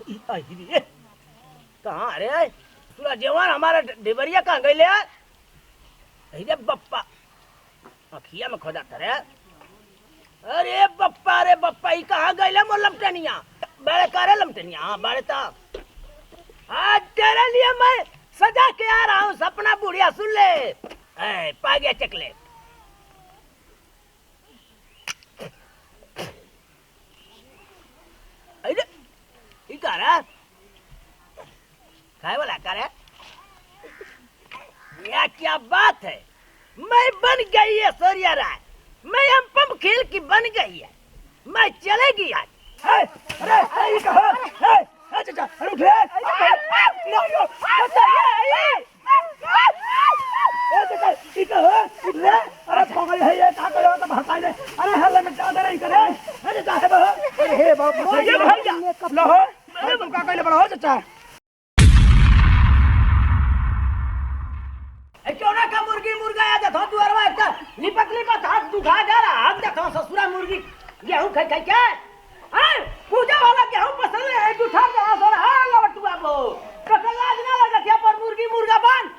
अरे कहाँ अरे पूरा जवान हमारा देवरिया कहाँ गए ले अरे बप्पा अखिया में खोदा करे अरे बप्पा ये कहाँ गए ले मोर लमटनिया बड़े करे लमटनिया हाँ बड़े ता आज तेरे लिए मैं सजा के आ रहा हूँ सपना बुढ़िया सुन ले पा गया चकले अरे ये कह रहा खाए वाला करे यह क्या बात है मैं बन गई है सूर्या राय मैं हम पंप खेल की बन गई है मैं चलेगी आज अरे ये कहा चाचा अरे उठे नहीं चाचा ये कहा उठ ले अरे पागल है ये क्या करो तो भड़का दे अरे हल्ले में ज्यादा नहीं करे अरे चाचा है बाबू अरे हे बाबू ये भैया लो अरे तुम का कहले बड़ा हो चाचा क्यों का मुर्गी मुर्गा या देखो दुआरवा एक लिपत हाथ दुखा जा रहा हम देखो ससुरा मुर्गी गेहूं खाई क्या हां पूजा वाला गेहूं पसंद है उठा के हां हां लवटुआ बो कतल लाज ना लगा क्या पर मुर्गी मुर्गा बांध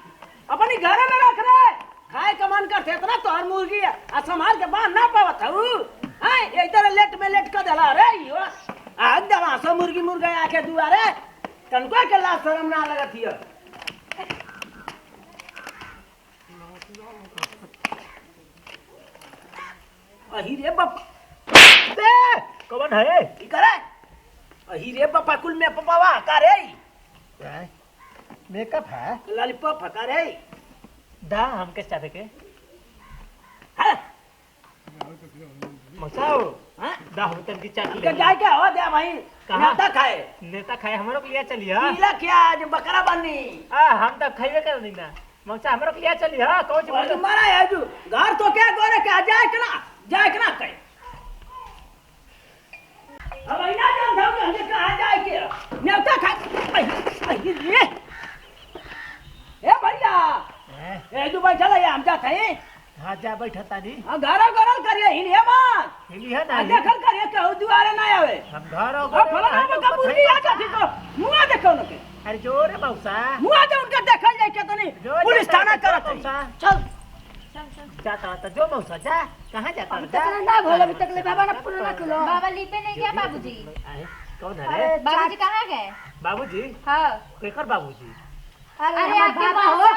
अपनी घर में रख रे खाए का मन करते इतना तोहर मुर्गी आ संभाल के बांध ना पावत हूं हां इधर लेट में लेट कर देला रे यो आज दवा सब मुर्गी मुर्गा आके दुआरे तनको के लाज शर्म ना लगत हियो अही रे बापा दे कौन है ई करे अही रे बापा कुल में पपावा का रे मेकअप है लॉलीपॉप का रे दा हमके चाहे के मसाओ हां दा हम तन की चाट के जाए के हो दे भाई नेता खाए हमरो के लिए चलिए पीला क्या आज बकरा बनी हम तो खाइबे कर नहीं ना मौसा हमरो के लिए चलिए हां कौन बोल तुम्हारा है जो घर तो क्या गोरे के जाए के ना कहे अब इना जम धाव के हमके कहां जाए के नेता खा रे ए भैया ए जो बैठल है हम जात है हां जा बैठा तानी हां घर करिए हिलिए मत हिलिए ना देखल करिए कहू दुआरे ना आवे हम घर फलाना में का मुर्गी आ जाती तो मुआ देखो न के अरे जोरे मौसा मुआ दे उनका देखल जाए के तनी पुलिस थाना करत चल जाता तो जो मौसा जा कहां जाता तक ना भोले अभी तक ले बाबा ना पुराना किलो बाबा लिपे नहीं क्या बाबूजी कौन है रे बाबूजी कहाँ गए बाबूजी हाँ केकर बाबूजी अरे आपके बाबा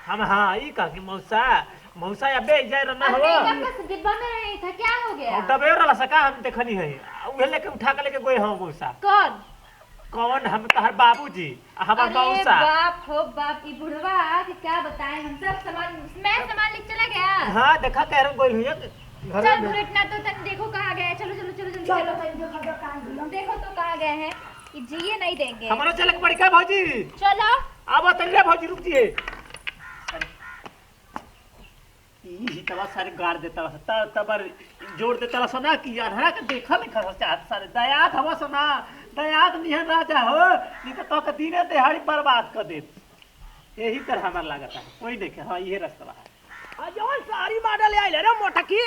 हम हां ई का कि मौसा अबे जाय रहना हो बस डिब्बा में रही था क्या हो गया दबे रहला सका हम देखनी है उहे लेके उठा के लेके गए हो मौसा कौन हम तहर बाबूजी हमार मौसा बाप हो बाप ई बुढ़वा कि क्या बताएं हम सब सामान लेके चला गया हां देखा कह रहा कोई हुई घर चल बुलेट ना तो तन देखो कहाँ गए चलो जल्दी चलो देखो तो कहाँ गए हैं कि जिए नहीं देंगे हमारा चलक पड़ी का भौजी चलो अब तल्ले भौजी रुक जिए ई तवा सारे गाड़ देता तबर जोड़ देता सना कि अनहरा के देखा नहीं खा चाहत सारे दयात हवा सना दयात निहन राजा हो नहीं तो के दीने दिहाड़ी बर्बाद कर दे यही तरह हमार लागत है कोई देखे हां ये रास्ता है जवन सारी मॉडल आइल रे मोटकी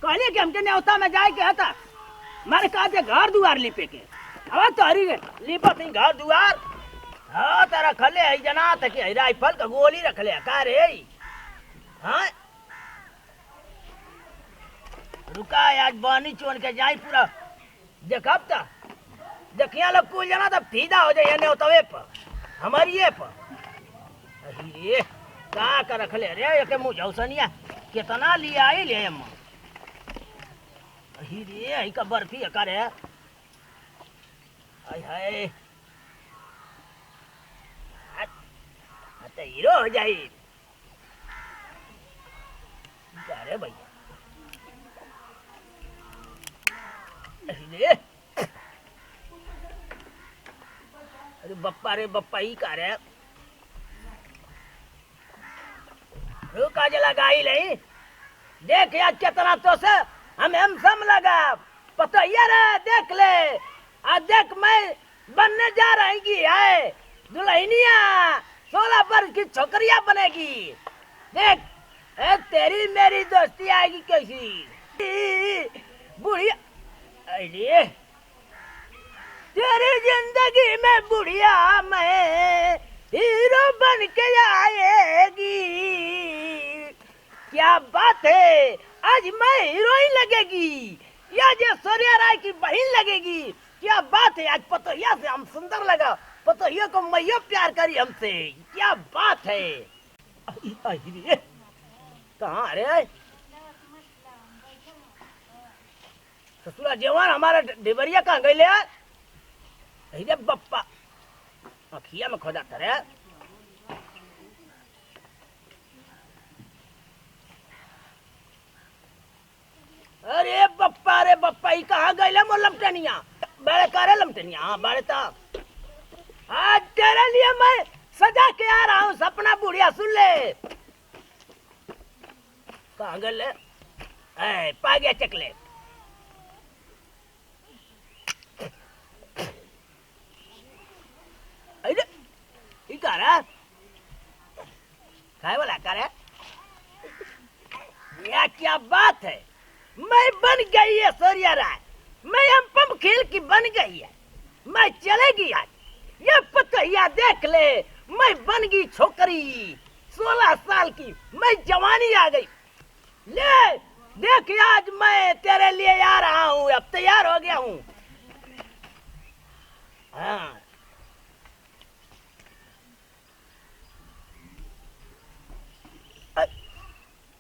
कहले कि हमके न्योता में जाए के हता मारे कहा जे घर दुआर लिपे के हवा तोरी लिपत नहीं घर दुआर हां तारा खले है जना त कि राइफल का गोली रखले का रे हां रुका आज बानी चोन के जाई पूरा देखब ता देखिया लोग कुल जना तब फीदा हो जाए न्योतवे पर हमारी ये पर अरे का कर रखले रे एक मुझौसनिया कितना लिया आई ले अम्मा अही रे आई का बर्फी करे हाय हाय तो हीरो हो जाई अरे भैया अरे बप्पा ही का रे रुका जला गाई नहीं देख आज कितना तो से हम सम लगा पता ये रे देख ले आज देख मैं बनने जा रही की है दुल्हनिया 16 वर्ष की छोकरिया बनेगी देख तेरी मेरी दोस्ती आएगी कैसी बुढ़िया अरे तेरी जिंदगी में बन के आएगी। क्या बात है, आज मैं हीरोइन लगेगी या जे सूर्या राय की बहन लगेगी। क्या बात है, आज पतोहिया से हम सुंदर लगा, पतोहिया को मैया प्यार करी हमसे। क्या बात है। कहाँ रे ससुरा जवान हमारा डिबरिया कहाँ गए ले? अरे बप्पा अखिया में खोदा रे। अरे बप्पा ई कहाँ गए ले? मोर लमटनिया बड़े करे लमटनिया। हाँ बड़े तो आज तेरे लिए मैं सजा के आ रहा हूँ, सपना बुढ़िया सुन ले। कहाँ गए ले? पा गया चकलेट। अरे ये क्या रहा? खाए वाला क्या रहा? यह क्या बात है, मैं बन गई है सूर्या राय, मैं अनुपम खेल की बन गई है, मैं चलेगी आज। ये पतोहिया देख ले, मैं बन गई छोकरी 16 साल की, मैं जवानी आ गई। ले देख आज मैं तेरे लिए आ रहा हूँ, अब तैयार हो गया हूँ। हाँ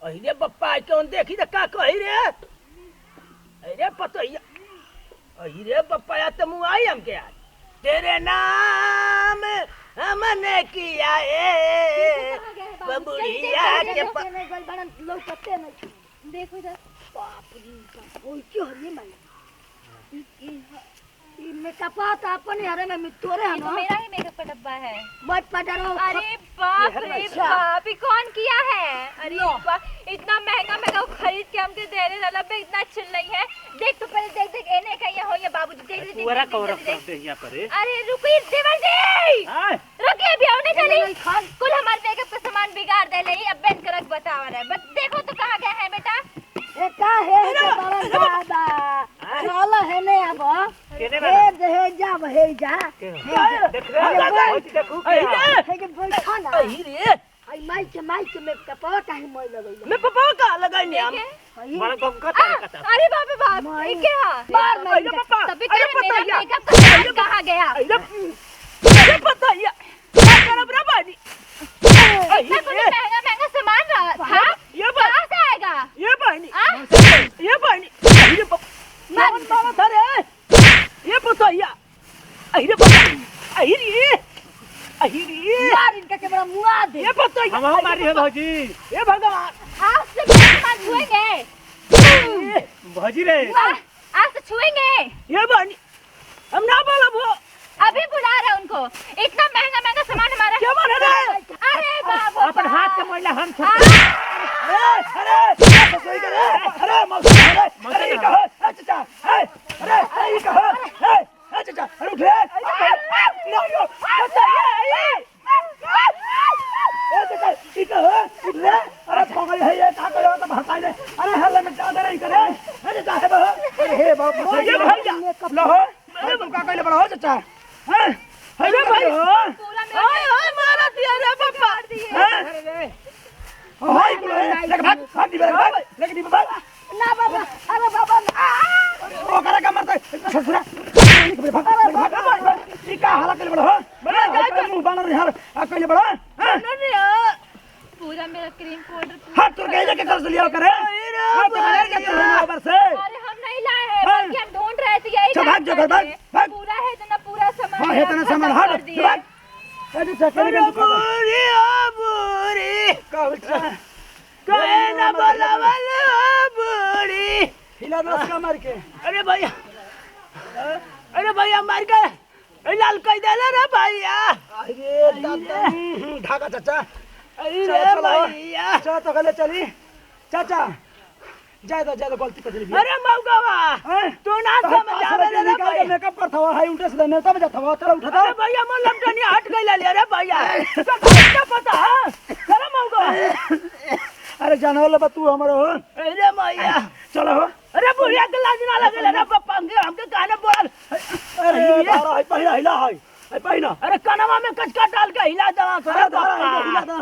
अरे बप्पा क्यों देखी तो का कही रे? अरे पतोहिया अरे बप्पा या तो मुँह आई हमके आज। तेरे नाम हमने किया है बबुड़िया के देखो इधर। बाप रे बाप, ओई क्यों हरिये माई ई मेकअप आता अपन हरे में तोरे ये हम तो मेरा ही मेकअप का डब्बा है। मत पडरो। अरे बाप रे बाप, ये कौन किया है? अरे बाप, इतना महंगा महंगा खरीद के हमके दे रहे रला पे इतना अच्छा नहीं है। देख तो पहले देख देख एने का ये हो या बाबू देख देख पूरा कवर करते हैं यहाँ पर। अरे रुकिए देवर जी, हां रुकिए भी होने चली। कुल हमारे मेकअप का सामान बिगाड़ दे ले। अब बेन करक बतावा रहा है, बस देखो तो कहाँ गया है बेटा। ए का है बाबा दादा चलो है ने अब केने हे जा हे जा देख रहे देखो हे के बैठा ना। अरे आई माई के मेकअप टाइम मोय लगई मैं पापा का लगाई नहीं हम। बड़ा कम का का। अरे बाप रे बाप, ये क्या? मार अरे पापा तभी अरे तेरे मेरा पतोहिया मेकअप का सामान कहाँ गया? अरे पतोहिया क्या कर रहा बाजी? इतना कुछ महंगा महंगा सामान रहा था, ये कहाँ से आएगा? ये बहनी हाँ? ये बहनी अरे कौन मारा था रे? ये पतोहिया अरे बाबा अरे यार इनका के बड़ा मुआ दे। ये पतोहिया हम हमारी है भौजी। ये भगवान आज से मेरा सामान छुएंगे। भौजी रे आज से छुएंगे। ये बहनी हम ना बोला वो अभी बुला रहे उनको। इतना महंगा महंगा सामान हमारा क्या बन रहा है? अरे बाबा अपन हाथ के मैला हम सब अरे मौसी अरे ये कहो अच्छा अरे ये कहो अच्छा अरे उठ रे नो पतोहिया ये कहो उठ रे। अरे पागल है ये का करो तो भड़काई दे। अरे हल्ले में क्या दे रही करे? अरे चाहे बहो अरे हे बाप ये भैया लो अरे तुम का कहले बड़ा हो चाचा हैं? अरे भाई पूरा मेरा हाय मारा दिया रे पापा। हाय लेके भाग दी भाग लेके दी भाग ना बाबा अरे बाबा ओ करे का मरता ससुरा भाग ये का हाल कर बड़ा हो बड़ा जाए मुंह बना रे यार आ कहले बड़ा पूरा मेरा क्रीम पाउडर। हाथ तो कहे के कर लिया करे हाथ तो कहे के ऊपर से। अरे हम नहीं लाए हैं, बल्कि हम ढूंढ रहे थे यही। चल भाग जो घर भाग पूरा है इतना पूरा सामान। हां है तना सामान हां भाग अरे चक्कर में बुरी ओ बुरी का उठा कहे ना बोला वाला बुरी हिला रस का मार के। अरे भैया मार के लाल कह देला रे भैया। अरे दादा ढाका चाचा अरे भैया चाचा तो गले चली चाचा ज्यादा गलती कर दी। अरे मौगावा तू ना समझ आवे रे भैया मेकअप कर थवा हाई उल्टे से नहीं समझ थवा चल उठा। अरे भैया मोर लमटनी हट गइला ले रे भैया क्या पता है चलो मौगावा। अरे जानो ले तू हमरो अरे भैया चलो। अरे बुढ़िया के लाज ना लगे रे पप्पा हमके काने बोल। अरे बारा है पहिला हिला है पहिना अरे कनवा में कचका डाल के हिला देवा अरे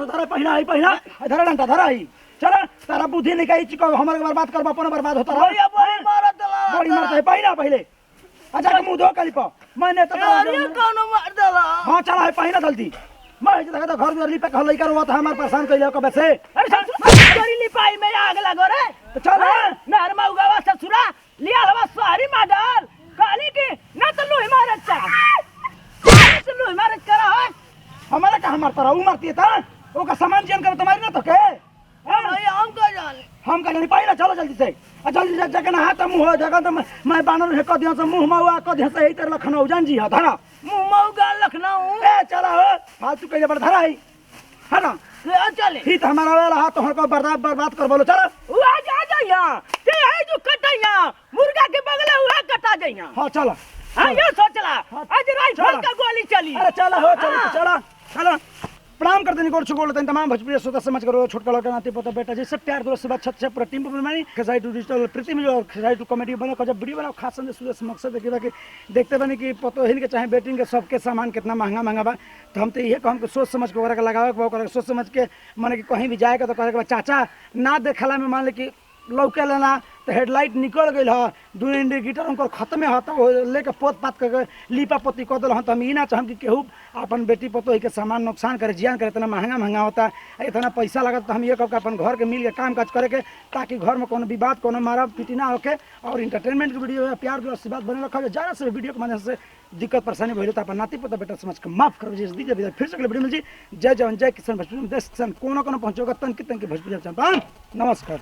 धरा पहिना है पहिना धरा डंडा धरा ही चल तारा बुद्धि निकाई चिको हमर के बर्बाद करबा अपन बर्बाद होता रह भैया बड़ी मारत दला बड़ी मारत है पहिना पहले अच्छा के मुंह धो कली पा मैंने तो अरे कौन मार दला हां चला है पहिना जल्दी मैं देखा तो घर में लिपे हलई करवा तो हमार परेशान कइले कबे से अरे ससुरा करी लिपाई में आग लगो रे तो चल नहर में उगावा ससुरा लिया हवा सारी माडल काली की ना तो लोही मारत चा तो लोही मारत करा है हमारा कहां मारता रहा उ मारती है ता ओका सामान जन कर तुम्हारी ना तो के भाई हम का जान हम का नहीं पाइला चलो जल्दी से जल्दी से जगह ना हाथ मुंह जगह तो मैं बानर है कदिया से मुंह मावा कदिया से इधर लखनऊ जान जी हां धरा मुंह मऊगा लखनऊ ए चला हो फालतू कइले बड़ धरा है ना ले चले ही तो हमारा वाला हाथ तो हमको बर्बाद कर बोलो चलो वो आ जा यहां ते है जो कटैया मुर्गा के बगले हुआ कटा जइया हां चलो हां ये सोचला आज राइफल का गोली चली अरे चलो हो चलो चलो चलो प्रणाम करते नहीं गोड़ छुगोड़ तमाम भोजपुरी श्रोता समझ करो छोटका लड़का नाते पोता बेटा जी सब प्यार दोस्त से बात छत से पूरा टीम पर बनाई खसाई टू डिजिटल प्रीति में जो खसाई टू कॉमेडी बना को जब वीडियो बनाओ खास संदेश सुदेश मकसद देखिए कि देखते बने कि पतो हिल के चाहे बेटिंग के सबके सामान कितना महंगा महंगा बा तो हम तो ये कहम कि सोच समझ के ओकरा के लगावे के ओकरा सोच समझ के माने कि कहीं भी जाएगा तो कहे के चाचा ना देखला में मान ले कि लौके लेना तो हेडलाइट निकल गई है दू इंडिकेटर उनको खत्म है तो लेके पोत पात करके लीपा पोती कर दिल तो हम ई ना चाहम कि केहू अपन बेटी पतो के सामान नुकसान करे जियान करे इतना महंगा महंगा होता है इतना पैसा लगा तो हम ये कह अपन घर के मिल के काम काज करे के ताकि घर में कोनो विवाद कोनो मारा पीटी ना होके और इंटरटेनमेंट की वीडियो प्यार जो आशीर्वाद बने रखा ज़्यादा से वीडियो के माध्यम से दिक्कत परेशानी भइल तो अपन नाती पोता बेटा समझ के माफ कर दीजिए विदा फिर से अगले वीडियो में जी जय जवान जय किसान भोजपुरी देश किसान कोनो कोनो पहुंचोगा तन की भोजपुरी नमस्कार।